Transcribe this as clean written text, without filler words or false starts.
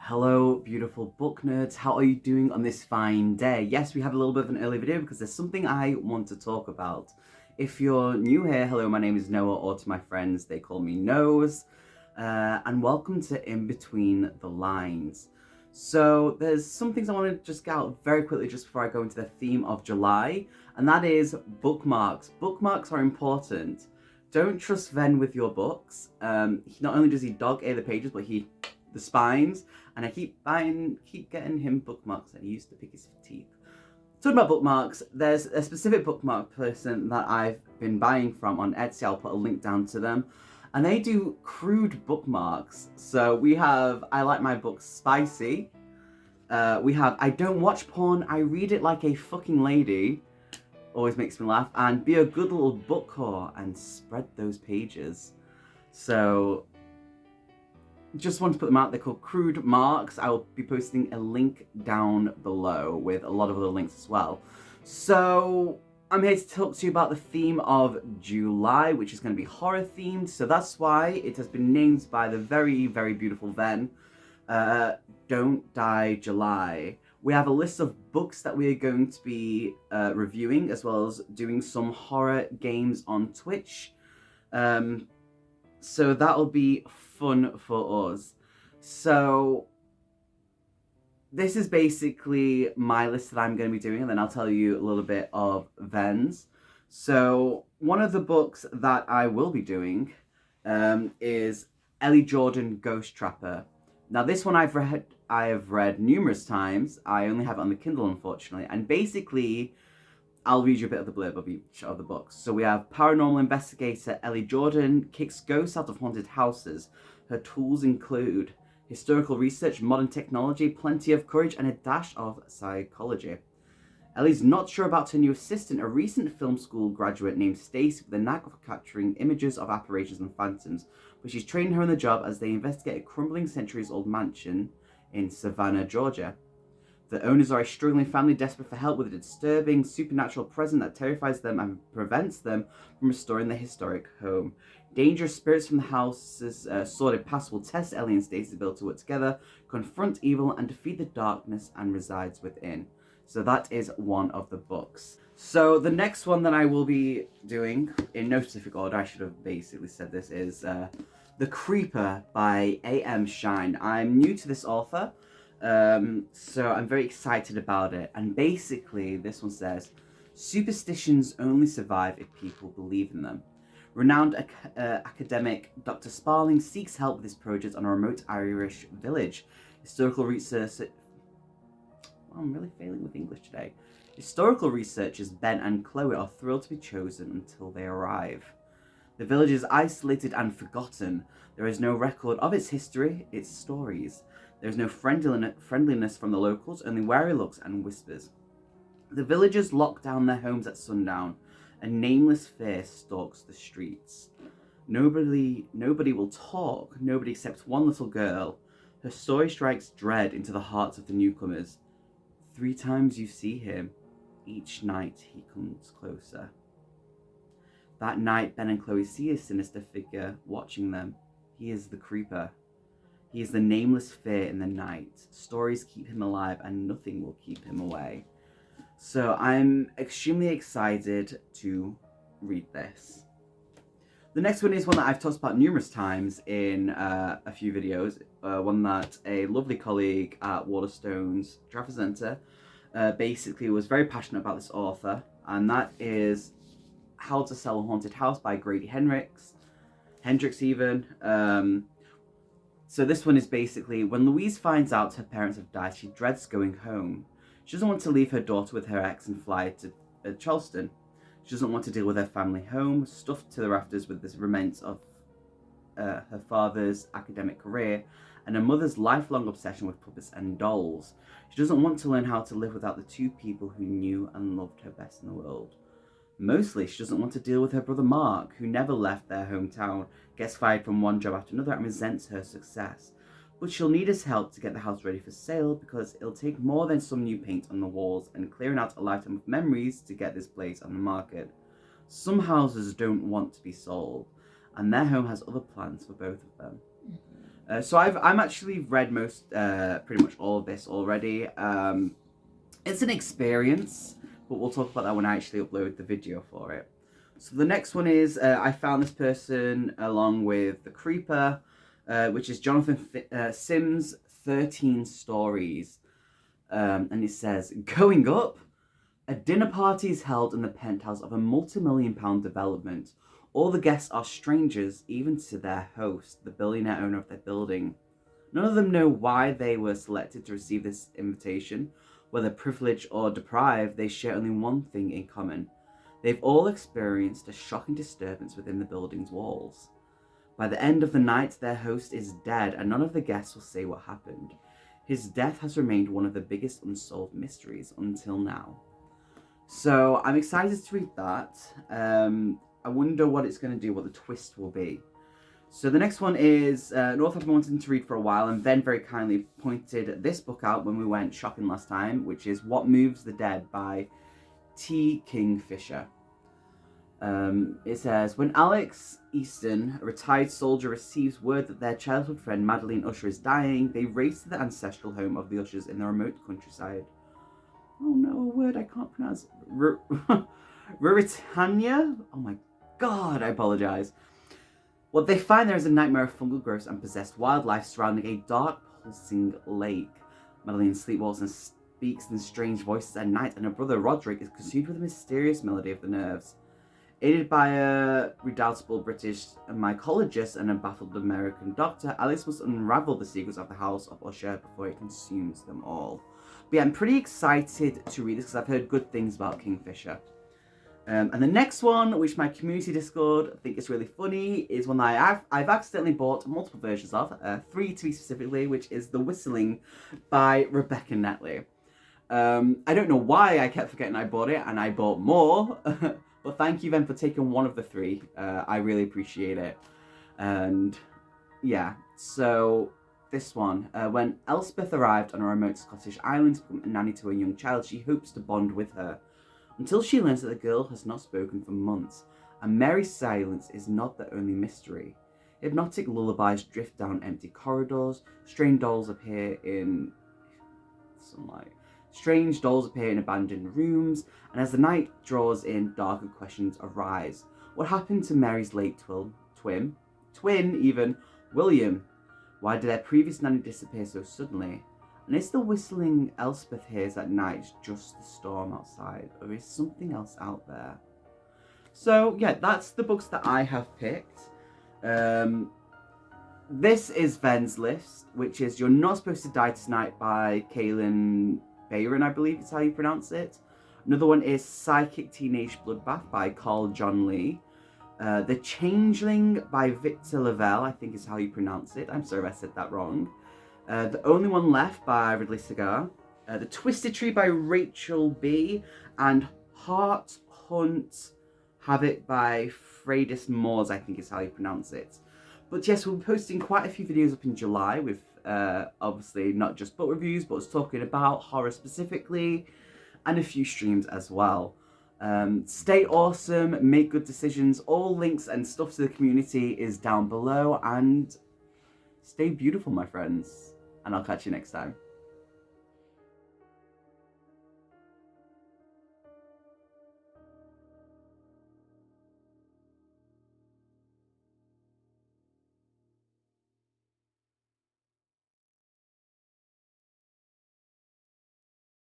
Hello, beautiful book nerds. How are you doing on this fine day? Yes, we have a little bit of an early video because there's something I want to talk about. If you're new here, hello, my name is Noah, or to my friends, they call me Nose. And welcome to In Between the Lines. So there's some things I want to just get out very quickly just before I go into the theme of July, and that is bookmarks. Bookmarks are important. Don't trust Ven with your books. Not only does he dog ear the pages, but the spines, and I keep getting him bookmarks that he used to pick his teeth. Talking about bookmarks, there's a specific bookmark person that I've been buying from on Etsy. I'll put a link down to them. And they do crude bookmarks. So we have I Like My Books Spicy. We have I Don't Watch Porn, I Read It Like a Fucking Lady. Always makes me laugh. And Be a Good Little Book Whore and Spread Those Pages. So just want to put them out. They're called Crude Marks. I will be posting a link down below with a lot of other links as well. So I'm here to talk to you about the theme of July, which is going to be horror themed. So that's why it has been named by the very, very beautiful Ven, Don't Die July. We have a list of books that we are going to be reviewing, as well as doing some horror games on Twitch. So that'll be fun for us. So this is basically my list that I'm going to be doing, and then I'll tell you a little bit of Ven's. So one of the books that I will be doing is Ellie Jordan Ghost Trapper. Now this one I have read numerous times. I only have it on the Kindle, unfortunately, and basically I'll read you a bit of the blurb of each of the books. So we have paranormal investigator Ellie Jordan kicks ghosts out of haunted houses. Her tools include historical research, modern technology, plenty of courage, and a dash of psychology. Ellie's not sure about her new assistant, a recent film school graduate named Stacy with a knack of capturing images of apparitions and phantoms, but she's training her on the job as they investigate a crumbling centuries-old mansion in Savannah, Georgia. The owners are a struggling family desperate for help with a disturbing supernatural presence that terrifies them and prevents them from restoring their historic home. Dangerous spirits from the house's sordid past will test Ellie and Stacy's ability to work together, confront evil, and defeat the darkness and resides within. So that is one of the books. So the next one that I will be doing, in no specific order, I should have basically said this, is The Creeper by A.M. Shine. I'm new to this author. So I'm very excited about it. And basically, this one says, superstitions only survive if people believe in them. Renowned academic Dr. Sparling seeks help with his project on a remote Irish village. Historical research... Well, I'm really failing with English today. Historical researchers Ben and Chloe are thrilled to be chosen until they arrive. The village is isolated and forgotten. There is no record of its history, its stories. There is no friendliness from the locals, only wary looks and whispers. The villagers lock down their homes at sundown. A nameless fear stalks the streets. Nobody will talk, nobody except one little girl. Her story strikes dread into the hearts of the newcomers. 3 times you see him. Each night he comes closer. That night, Ben and Chloe see a sinister figure watching them. He is the Creeper. He is the nameless fear in the night. Stories keep him alive and nothing will keep him away. So I'm extremely excited to read this. The next one is one that I've talked about numerous times in a few videos. One that a lovely colleague at Waterstones Trafford Centre basically was very passionate about this author. And that is How to Sell a Haunted House by Grady Hendrix even. So this one is basically, when Louise finds out her parents have died, she dreads going home. She doesn't want to leave her daughter with her ex and fly to Charleston. She doesn't want to deal with her family home, stuffed to the rafters with the remains of her father's academic career and her mother's lifelong obsession with puppets and dolls. She doesn't want to learn how to live without the 2 people who knew and loved her best in the world. Mostly, she doesn't want to deal with her brother Mark, who never left their hometown, gets fired from one job after another, and resents her success. But she'll need his help to get the house ready for sale, because it'll take more than some new paint on the walls and clearing out a lifetime of memories to get this place on the market. Some houses don't want to be sold, and their home has other plans for both of them. So I'm actually read pretty much all of this already. It's an experience, but we'll talk about that when I actually upload the video for it. So the next one is, I found this person along with The Creeper, which is Jonathan Sims' 13 Stories. And it says, going up, a dinner party is held in the penthouse of a multi-million-pound development. All the guests are strangers, even to their host, the billionaire owner of their building. None of them know why they were selected to receive this invitation. Whether privileged or deprived, they share only one thing in common. They've all experienced a shocking disturbance within the building's walls. By the end of the night, their host is dead, and none of the guests will say what happened. His death has remained one of the biggest unsolved mysteries until now. So I'm excited to read that. I wonder what it's going to do, what the twist will be. So the next one is an author I've been wanting to read for a while, and Ven very kindly pointed this book out when we went shopping last time, which is What Moves the Dead by T. Kingfisher. It says, when Alex Easton, a retired soldier, receives word that their childhood friend Madeline Usher is dying, they race to the ancestral home of the Ushers in the remote countryside. Oh no, a word I can't pronounce. Ruritania? Oh my god, I apologise. What they find there is a nightmare of fungal growths and possessed wildlife surrounding a dark, pulsing lake. Madeline sleepwalks and speaks in strange voices at night, and her brother Roderick is consumed with a mysterious melody of the nerves. Aided by a redoubtable British mycologist and a baffled American doctor, Alice must unravel the secrets of the House of Usher before it consumes them all. But yeah, I'm pretty excited to read this because I've heard good things about Kingfisher. And the next one, which my community Discord think is really funny, is one that I've accidentally bought multiple versions of, 3 to be specifically, which is The Whistling by Rebecca Netley. I don't know why I kept forgetting I bought it, and I bought more, but thank you then for taking one of the 3. I really appreciate it. And yeah, so this one, when Elspeth arrived on a remote Scottish island to become a nanny to a young child, she hopes to bond with her, until she learns that the girl has not spoken for months, and Mary's silence is not the only mystery. Hypnotic lullabies drift down empty corridors, strange dolls appear in abandoned rooms, and as the night draws in, darker questions arise. What happened to Mary's late twin, William? Why did their previous nanny disappear so suddenly? And is the whistling Elspeth hears at night just the storm outside, or is something else out there? So yeah, that's the books that I have picked. This is Ven's list, which is You're Not Supposed to Die Tonight by Kaylin Bayron, I believe is how you pronounce it. Another one is Psychic Teenage Bloodbath by Carl John Lee. The Changeling by Victor Lavelle, I think is how you pronounce it. I'm sorry if I said that wrong. The Only One Left by Ridley Segar. The Twisted Tree by Rachel B. And Heart Hunt Habit by Freydis Moores, I think is how you pronounce it. But yes, we'll be posting quite a few videos up in July with obviously not just book reviews, but us talking about horror specifically, and a few streams as well. Stay awesome, make good decisions. All links and stuff to the community is down below, and stay beautiful, my friends. And I'll catch you next time.